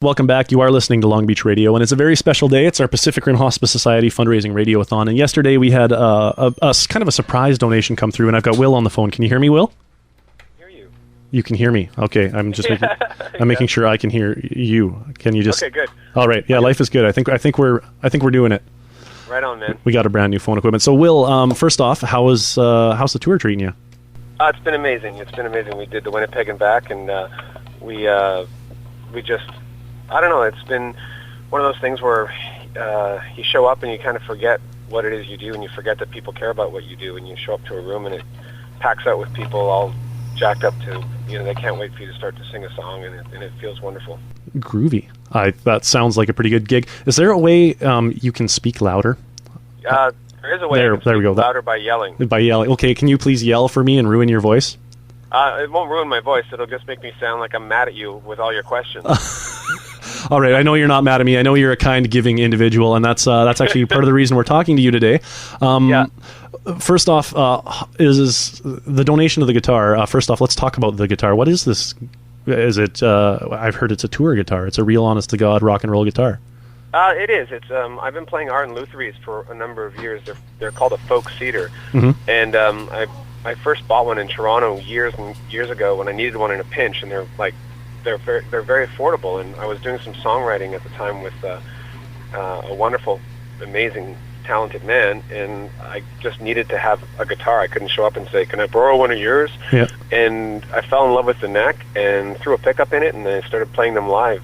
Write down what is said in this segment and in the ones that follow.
Welcome back. You are listening to Long Beach Radio, and it's a very special day. It's our Pacific Rim Hospice Society fundraising radio-a-thon, and yesterday we had a kind of a surprise donation come through, and I've got Will on the phone. Can you hear me, Will? You can hear me. Okay, I'm just making sure I can hear you. Can you just? Okay, good. All right. Yeah, life is good. I think we're doing it. Right on, man. We got a brand new phone equipment. So, Will, first off, how's the tour treating you? It's been amazing. We did the Winnipeg and back, and we just, I don't know. It's been one of those things where you show up and you kind of forget what it is you do, and you forget that people care about what you do, and you show up to a room and it packs out with people all jacked up to, they can't wait for you to start to sing a song, and it feels wonderful. Groovy. That sounds like a pretty good gig. Is there a way you can speak louder? There is a way. There we go. Louder by yelling. By yelling. Okay, can you please yell for me and ruin your voice? It won't ruin my voice. It'll just make me sound like I'm mad at you with all your questions. All right, I know you're not mad at me. I know you're a kind, giving individual, and that's actually part of the reason we're talking to you today. Yeah. First off, is the donation of the guitar. First off, let's talk about the guitar. What is this? Is it? I've heard it's a tour guitar. It's a real, honest-to-God rock and roll guitar. It is. It's. I've been playing Art and Lutheries for a number of years. They're called a folk cedar, and I first bought one in Toronto years and years ago when I needed one in a pinch, and they're very affordable. And I was doing some songwriting at the time with a wonderful, amazing, talented man, and I just needed to have a guitar. I couldn't show up and say, "Can I borrow one of yours?" Yeah. And I fell in love with the neck and threw a pickup in it, and I started playing them live.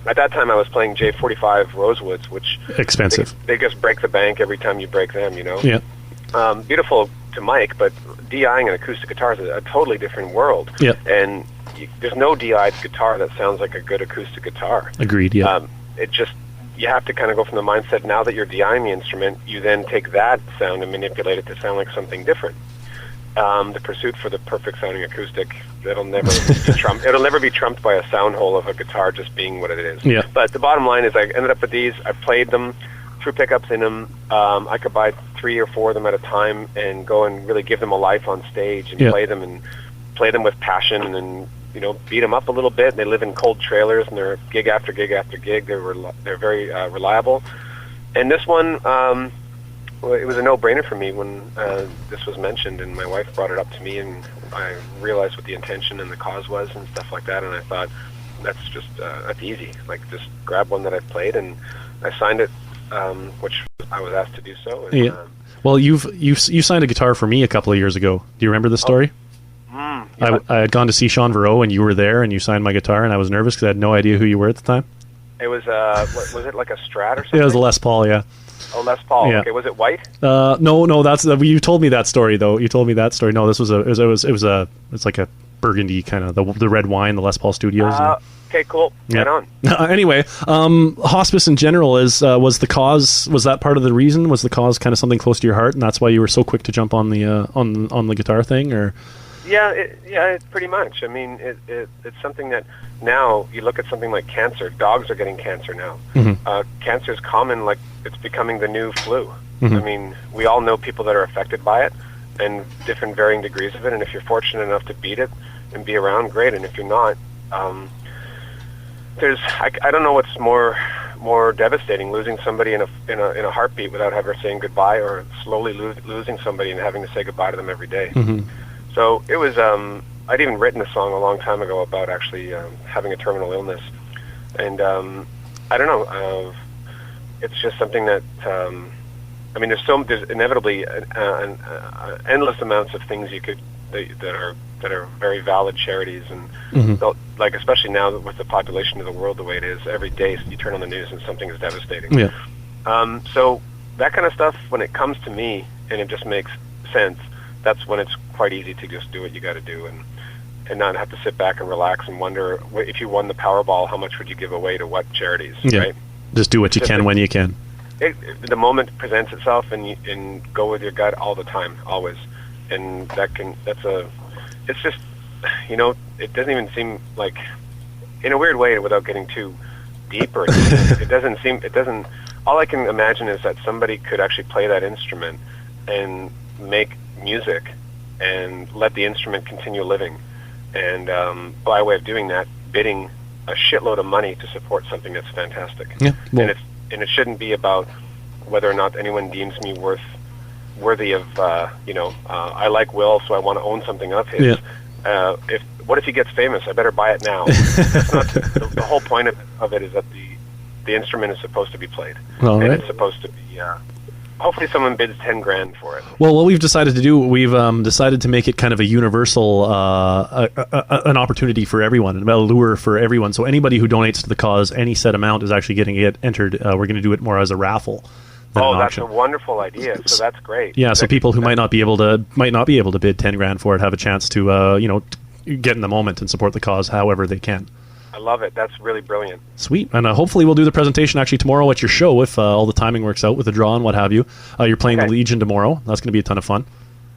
At that time, I was playing J45 Rosewoods, which expensive. They just break the bank every time you break them, Yeah. Beautiful to Mike, but DIing an acoustic guitar is a totally different world. Yeah. And there's no DI'd guitar that sounds like a good acoustic guitar. Agreed. Yeah. You have to kind of go from the mindset, now that you're DIing the instrument, you then take that sound and manipulate it to sound like something different. The pursuit for the perfect sounding acoustic, it'll never be trumped by a sound hole of a guitar just being what it is. Yeah. But the bottom line is I ended up with these. I played them, threw pickups in them. I could buy 3 or 4 of them at a time and go and really give them a life on stage and play them with passion, and then beat them up a little bit. They live in cold trailers, and they're gig after gig after gig. They're very reliable. And this one, it was a no-brainer for me when this was mentioned, and my wife brought it up to me, and I realized what the intention and the cause was and stuff like that. And I thought, that's easy. Like, just grab one that I've played, and I signed it, which I was asked to do so. And, yeah. Well, you signed a guitar for me a couple of years ago. Do you remember this story? Yeah. I had gone to see Sean Verow, and you were there, and you signed my guitar, and I was nervous because I had no idea who you were at the time. It was was it like a Strat or something? It was a Les Paul, yeah. Oh, Les Paul. Yeah. Okay, was it white? No, that's you told me that story though. You told me that story. No, this was it's like a burgundy kind of the red wine, the Les Paul Studios. Okay, cool. Yeah. Right on. Anyway, hospice in general was the cause. Was that part of the reason? Was the cause kind of something close to your heart, and that's why you were so quick to jump on the on the guitar thing, or? Yeah, pretty much. I mean, it's something that now you look at something like cancer. Dogs are getting cancer now. Mm-hmm. Cancer is common, like it's becoming the new flu. Mm-hmm. I mean, we all know people that are affected by it, and different varying degrees of it. And if you're fortunate enough to beat it and be around, great. And if you're not, I don't know what's more devastating: losing somebody in a heartbeat without ever saying goodbye, or slowly losing somebody and having to say goodbye to them every day. Mm-hmm. So it was, I'd even written a song a long time ago about actually having a terminal illness. And I don't know, it's just something that, I mean, there's inevitably endless amounts of things that are very valid charities. And mm-hmm. like, especially now with the population of the world the way it is, every day you turn on the news and something is devastating. Yeah. So that kind of stuff, when it comes to me and it just makes sense, that's when it's quite easy to just do what you got to do and not have to sit back and relax and wonder, if you won the Powerball, how much would you give away to what charities, right? Just do what you can when you can. The moment presents itself, and go with your gut all the time, always. And it's just, it doesn't even seem like, in a weird way, without getting too deep, or all I can imagine is that somebody could actually play that instrument and make music and let the instrument continue living, and by way of doing that, bidding a shitload of money to support something that's fantastic. Yeah, well, and it shouldn't be about whether or not anyone deems me worthy of I like Will, so I want to own something of his. Yeah. What if he gets famous? I better buy it now. That's not the whole point of it is that the instrument is supposed to be played, All and right. it's supposed to be. Hopefully, someone bids $10,000 for it. Well, what we've decided to do, we've decided to make it kind of a universal, an opportunity for everyone, a lure for everyone. So anybody who donates to the cause, any set amount is actually getting it entered. We're going to do it more as a raffle. Oh, that's a wonderful idea. So that's great. Yeah, so people who might not be able to bid $10,000 for it have a chance to get in the moment and support the cause however they can. I love it. That's really brilliant. Sweet. And hopefully we'll do the presentation actually tomorrow at your show if all the timing works out with the draw and what have you. You're playing the Legion tomorrow. That's going to be a ton of fun.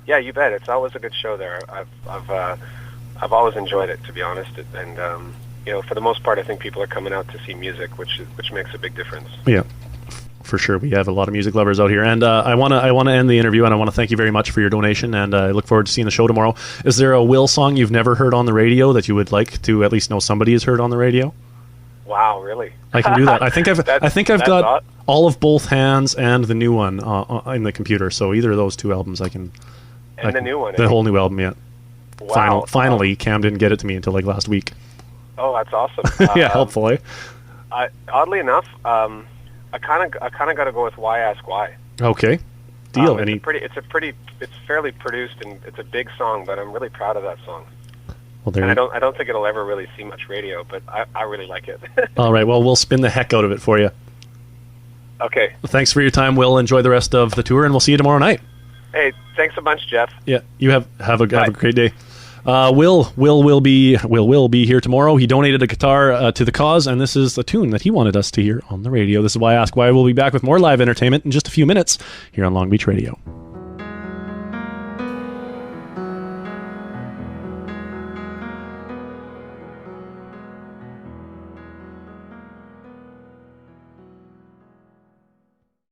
Yeah, you bet. It's always a good show there. I've always enjoyed it, to be honest. And for the most part, I think people are coming out to see music, which makes a big difference. Yeah. For sure, we have a lot of music lovers out here, and I want to end the interview, and I want to thank you very much for your donation, and I look forward to seeing the show tomorrow. Is there a Will song you've never heard on the radio that you would like to at least know somebody has heard on the radio? Wow, really? I can do that. I think I've got all of Both Hands and the new one in the computer. So either of those two albums, I can. The new one, the whole new album, yeah. Wow. Finally, Cam didn't get it to me until like last week. Oh, that's awesome. Yeah, helpfully. Oddly enough. I kind of got to go with Why Ask Why. Okay, deal. It's fairly produced and it's a big song, but I'm really proud of that song. Well, there. And I don't think it'll ever really see much radio, but I really like it. All right. Well, we'll spin the heck out of it for you. Okay. Thanks for your time, Will. Enjoy the rest of the tour, and we'll see you tomorrow night. Hey, thanks a bunch, Jeff. Yeah. You have a great day. Will be here tomorrow. He donated a guitar to the cause, and this is a tune that he wanted us to hear on the radio. This is Why Ask Why. We'll be back with more live entertainment in just a few minutes here on Long Beach Radio.